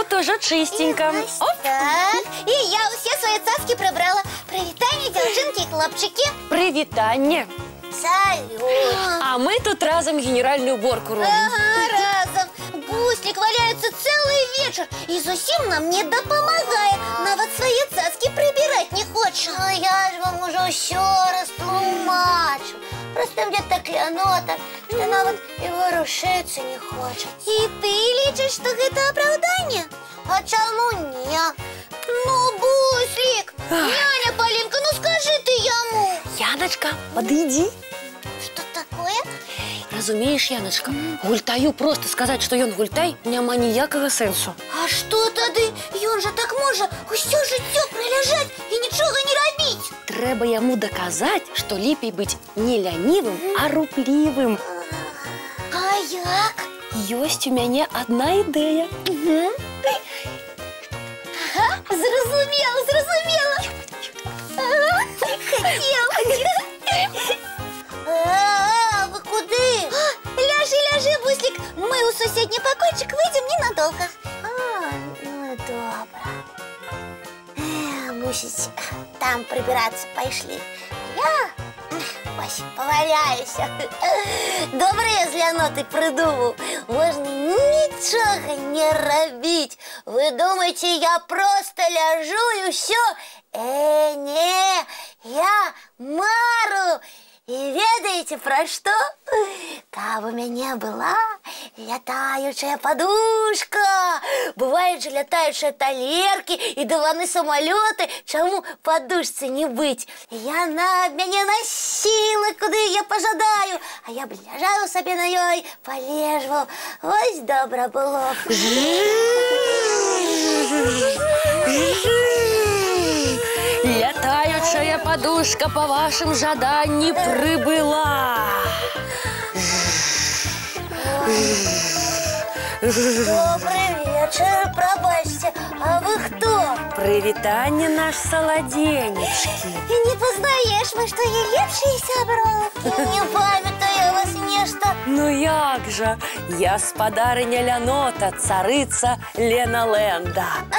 тут уже чистенько. Так, и я все свои цацки прибрала. Привитание, девчонки и хлопчики. Привитание. Салют. А мы тут разом генеральную уборку робим. Ага, разом. Буслик валяется целый вечер и зусім нам не допомагает. Нават свои цацки прибирать не хочет. А я же вам уже все растлумачу. Просто мне так лянота, что нават и ворушиться не хочет. И ты лічиш, что это оправдание? А чему не? Ну, Буслик, няня Полинка, ну скажи ты ему. Яночка, подойди. Что такое? Разумеешь, Яночка, гультаю просто сказать, что ён гультай, няма ніякага сэнсу. А что тады? Ён же так можа усё жыццё праляжаць і нічога не рабіць. Трэба яму доказать, что лепей быть не лянивым, а руплівым. А як? Ёсць у мяне одна ідэя. Ага, зразумела. Хотел. Вы куды? Ляжи, Буслик. Мы у соседний покойчик выйдем ненадолго. Ну добро. Мусить там прибираться пошли. Я ось поваляюсь. Добре, з ляноти придумав. Можна нічого не робити. Ви думаєте, я просто ляжу і все? Не, я мару. И ведаете про что? Каб у меня была летающая подушка. Бывают же летающие талерки и диваны самолеты. Чему подушці не быть? Яна меня носила, куда я пожадаю. А я б ляжала себе на ёй, полежвал. Ось добро было. Летающая подушка по вашим жаданням прибыла. Добрый вечер, пробачьте. А вы кто? Привитание, наш солоденечки. Не познаешь вы, что я лепший сябров? Не памятаю вас нечто. Ну як же, я спадарыня Лянота, царыца Леналенда. А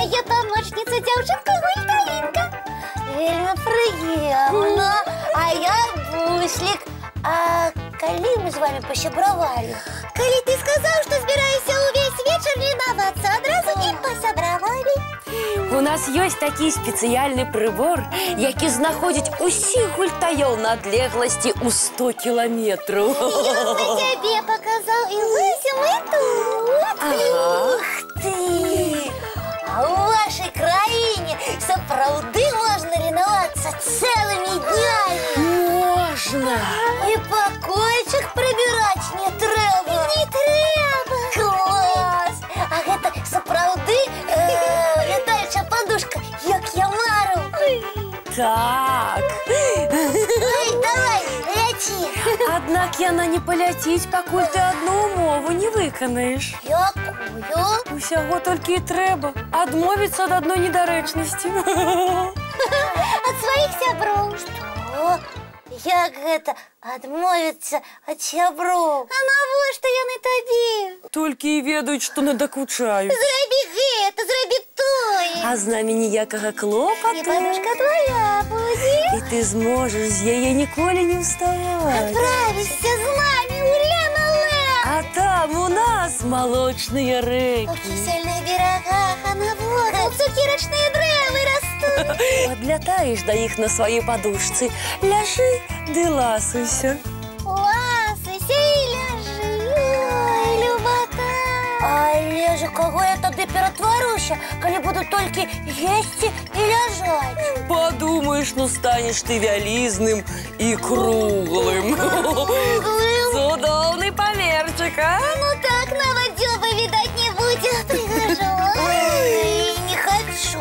я помощница девчонка Гульталинка. Вельми приємно. А я Буслик. А коли мы с вами посябровали? Коли ты сказал, что збираешься увесь вечер леноваться, одразу и посябровали. У нас есть такі спецыяльны прыбор, які знаходзіць усіх гультаёў на адлегласці ў 100 кіламетраў. Я бы тебе показал, и высим и тут. Ух ты! А у вашей краине сапраўды можно леноваться целыми днями. Можно! И покойчик прибирать не треба. Не треба. Класс! А гэта сапраўды летающая подушка, як я мару. Так. Ой, давай, ляці. Аднак яна не паляціць, пакуль ты одну умову не выканаеш. Якую? Усяго толькі і трэба адмовіцца ад адной недарэчнасці. От своих сяброў. Что? Як гэта адмовіцца ад сяброў? А навошта яны табе? Толькі і ведаюць, што надакучаюць. Зрабі гэта, зрабі тое. А з намі ніякага клопату. І падушка твоя будзе. І ты зможаш з яе ніколі не ўставаць. Отправишься з намі у Леналенд. А там у нас малочныя У рэкі. кісельных берагах, а на водах цукерачныя дрэвы растуць. Падлятаеш да іх на сваёй падушцы. Ляжы ды ласуйся. Ласуйся і ляжы. Ой, любата. Але ж каго я тады ператваруся, калі буду толькі есці і ляжаць? Падумаеш, ну станеш ты вялізным і круглым. Круглым? Цудоўны памерчык, а? Ну так, нават дзёба відаць не будзе. Прыгажу. Ой, не хочу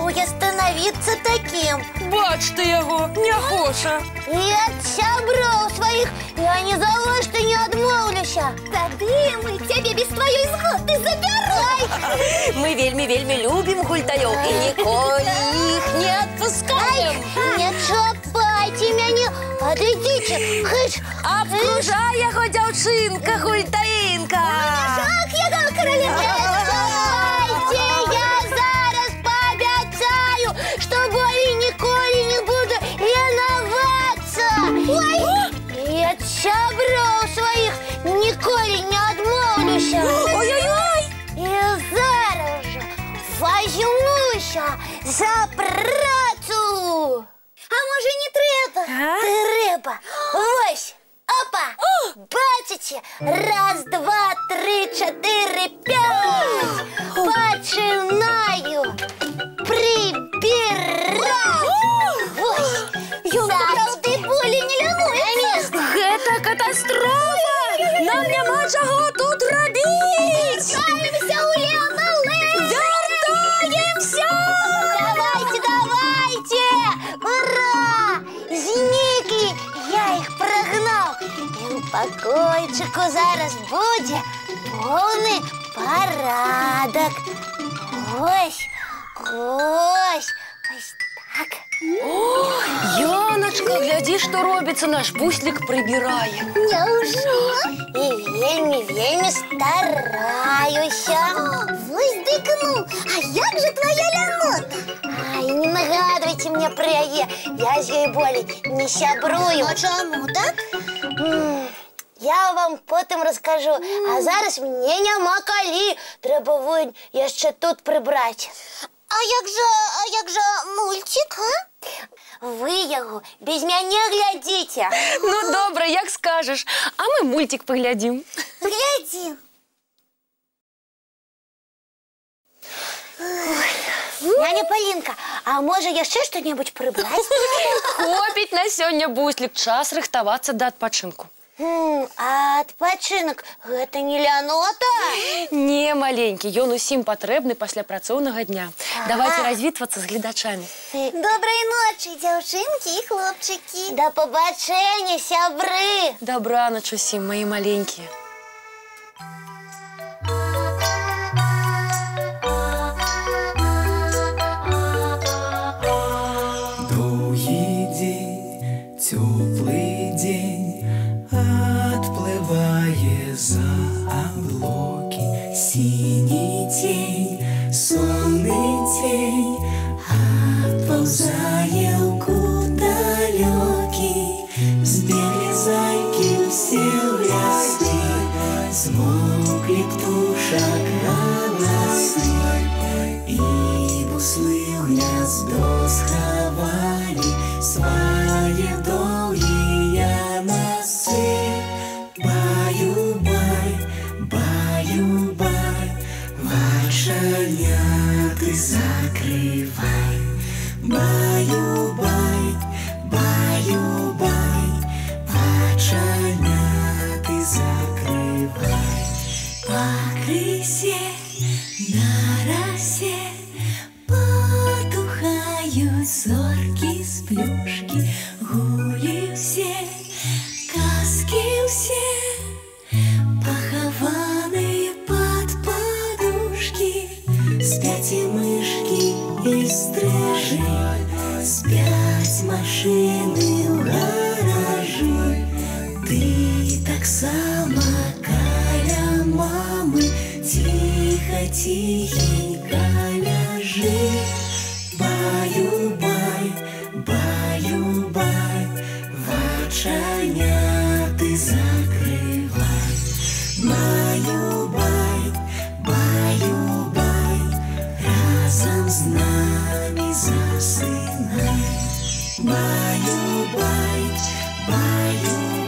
я становиться таким. Бач ты яго, не хоча. И от сяброў сваіх я ні за што не адмоўлюся. Тады мы цябе без тваёй згоды забірай. Мы вельмі любім гультаёў і ніколі іх не адпускаем. Не чапайце мяне, адыдзіце. Хыч, Абкружай яго, дзяўчынка, гультаінка. Шаг, я Давайте, я зараз пообяцаю, что более ніколи не буду леноваться. Ой! И от сябров своих ніколи не отмовлюся. Ой-ой-ой! И зараз же возьмуся за працю. А може не треба? Треба. Ось. Опа! Бачите? Раз, два, три, чотири, п'ять. Починаю прибирать. Ось. Зараз ти болі не лянуєшся. Гэта катастрофа! Нам няма чаго тут рабіць! Вертаемся у Лена Лэнс. Вяртаемся! Давайте, давайте! Ура! Змейки, я их прогнал. І у покойчику зараз буде повний порядок. Ось, ось, ось так. Яночка, гляди, что робится, наш буслик прибирає. Няўжо? І вельмі стараюся. Вось дыкнуў. А як же твоя лянота? Ай, не нагадвайце мне про яе. Я з ёй болей не сябрую. А чаму так? Я вам потым раскажу. А зараз мне няма калі. Трэба вунь яшчэ тут прыбраць. А як жа мультик, а? Вы яго без мяне глядзіце. Ну, добра, як скажешь. А мы мультик поглядим. Глядзім. Няня Полинка, а можа яшчэ што-небудзь прыбраць? Хопіць на сёння, буслик, час рыхтавацца да адпачынку. А адпачынак гэта не лянота? Не, маленькі, ён усім патрэбны пасля працоўнага дня. Давайте развітвацца з гледачамі. Добрай ночы, дзяўчынкі і хлопчыкі. Да пабачэння, сябры. Добраноч усім, мои маленькія. Доўгі дзень, цёплы дзень, отплывае за облаки. Синий тень, сонный тень, отползая в далекий. Сбегли зайки все в леске, смолкли птушек голосы, и буслы в гнездо сховали свои долгие носы. Баю-бай, баю-бай, вошеняты закрывай. Баю-бай, баю-бай, вошеняты закрывай. По крысе на росе потухают зорки с плюшки. Гули все, казки все, похованные под подушки. Спят и мышки, и стрижи, спят машины в гаражи. Ты так само каля мамы, тихо-тихенько ляжи. Баю-бай, баю-бай, воченяты закрывай. Баю-бай, баю-бай, разом с нами засынай. Баю-бай, баю-бай.